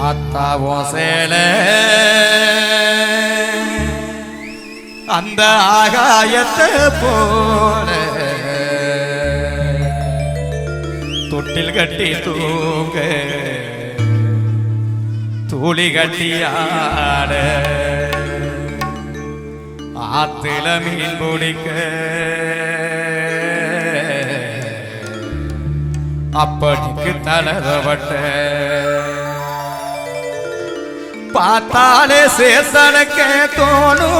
ஆத்தாவும் சேலை அந்த ஆகாயத்தை போல தொட்டில் கட்டி தூங்க தூளி கட்டியாட ஆத்தில மீன் பிடிக்க அப்படிக்கு தளரவட்ட பார்த்தாலே சேசனுக்க தோணும்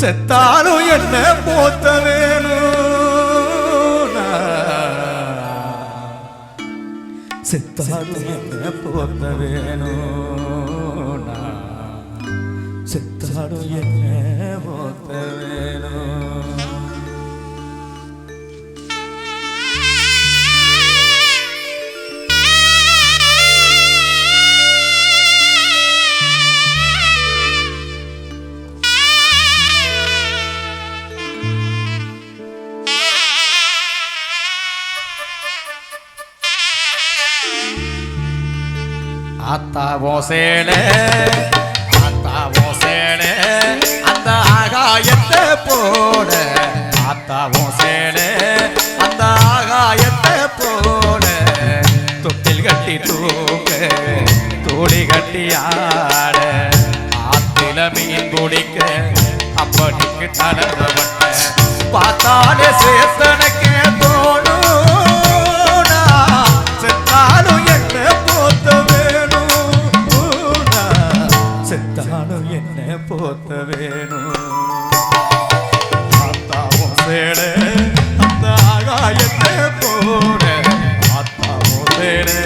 செத்தாலும் என்ன போத்த வேணும் செத்தாலும் என்ன போத்த வேணும் செத்தாலும் என்ன போத்த வேணும் ஆத்தாவும் சேலை அந்த ஆகாயத்தை போல ஆத்தாவும் சேலை அந்த ஆகாயத்தை போல தொட்டில் கட்டி தூங்க தூளி கட்டி ஆட ஆத்தில மீன் பிடிக்க அப்படிக்கு தளர்ந்தவட்ட பார்த்தாலே சேத்தனுக்கு தோணும் செத்தாலும் என்ன போத்த செத்தாலும் என்ன போத்த வேணும் ஆத்தாவும் சேலை அந்த ஆகாயத்தை போல ஆத்தாவும் சேலை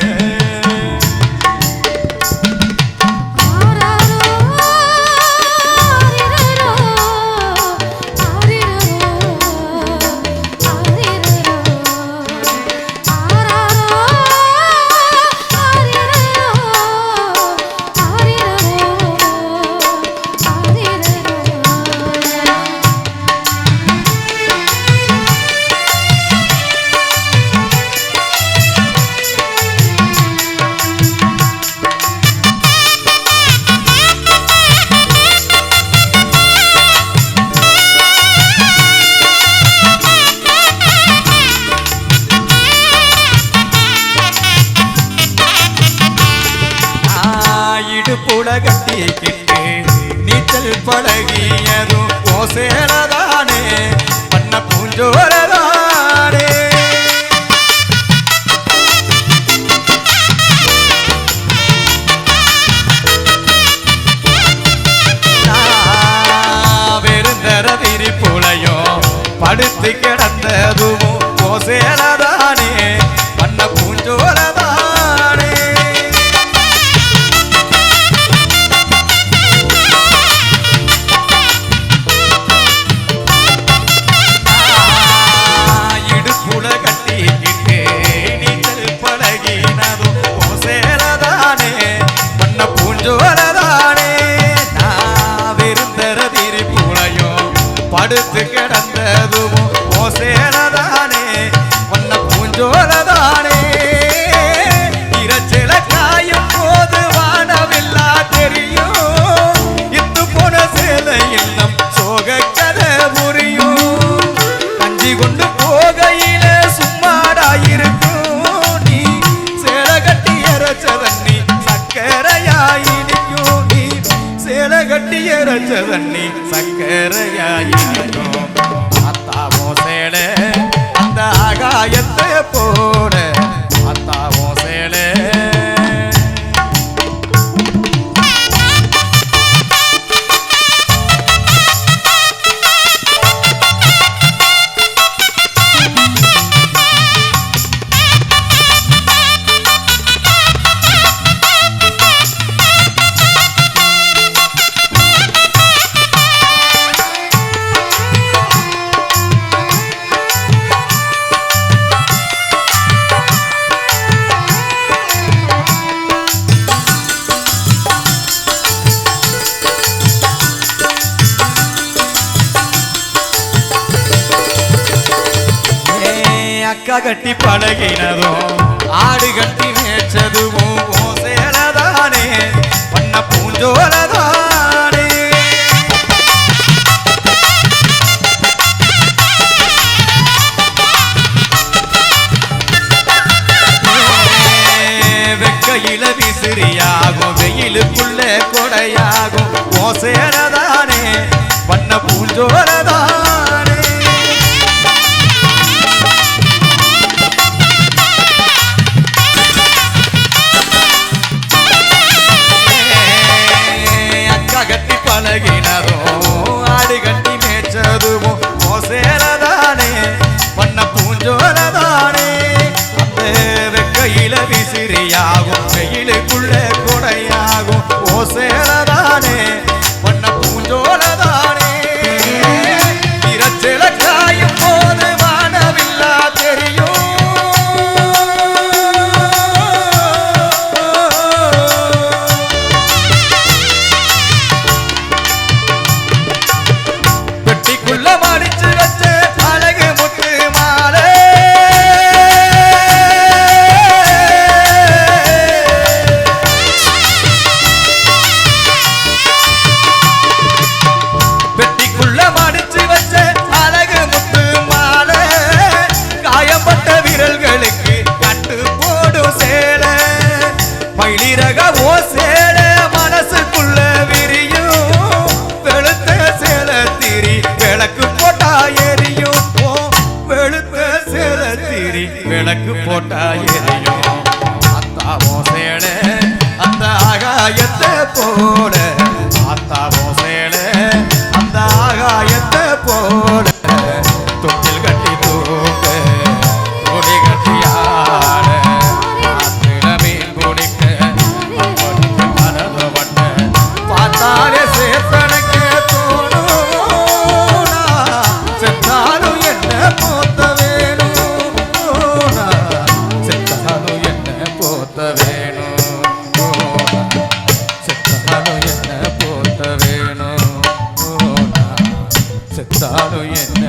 கட்டிக்கிட்டு நீச்சல் பழகியதும் ஓசேலதானே பண்ண பூஞ்சோரதானே வெறுந்தர திரிப்புலையும் படுத்து கிடந்ததும் ஓசேலதானே பண்ண பூஞ்சோரதானே படுத்து கிடந்ததும் ஓசேலதானே வண்ண பூஞ்சோலதானே இறச்சில காயும் போது வானவில்லா தெரியும் இத்து போன சேலை இல்லம் சோக கதை புரியும் கஞ்சி கொண்டு போகையில சும்மாடாயிருக்கும் நீ சேலை கட்டி இறச்ச தண்ணி சக்கரையாயிருக்கும் நீ சேலை கட்டி இறச்ச தண்ணி சக்கரையாயிருக்கும் ஆத்தாவும் சேலை அந்த ஆகாயத்தை போல ஆத்தாவும் சேலை அக்கா கட்டி பழகினதும் ஆடு கட்டி மேய்ச்சதுவும் சேலதானே பண்ண பூஞ்சோலதானே வெக்கையில விசிறியாகும் வெயிலுக்குள்ள கொடையாகும் சேலதானே பண்ண பூஞ்சோலதானே கட்டி பழகினதும் ஆடு கட்டி மேய்ச்சதுவும் சேலதானே பண்ண பூஞ்சோலதானே அந்த வெக்கையில விசிறியாகும் வெயிலுக்குள்ள கொடையாகும் சேலதானே பண்ண பூஞ்சோலதானே இரச்சில காயும் போது வானவில்லா தெரியும் விளக்கு போட்டா எரியும் அத்தாவோ சேல அந்த ஆகாயத்தை போல அத்தாவோ சேல அந்த ஆகாயத்தை போல தொட்டில் கட்டி தூக்க கொடி கட்டி ஆட ஆத்திர மீன் குடிக்க மனது வட்ட பார்த்தாலே சேத்தனுக்கு தோணும் செத்தாலும் என்ன போத்த செத்தாலும் என்ன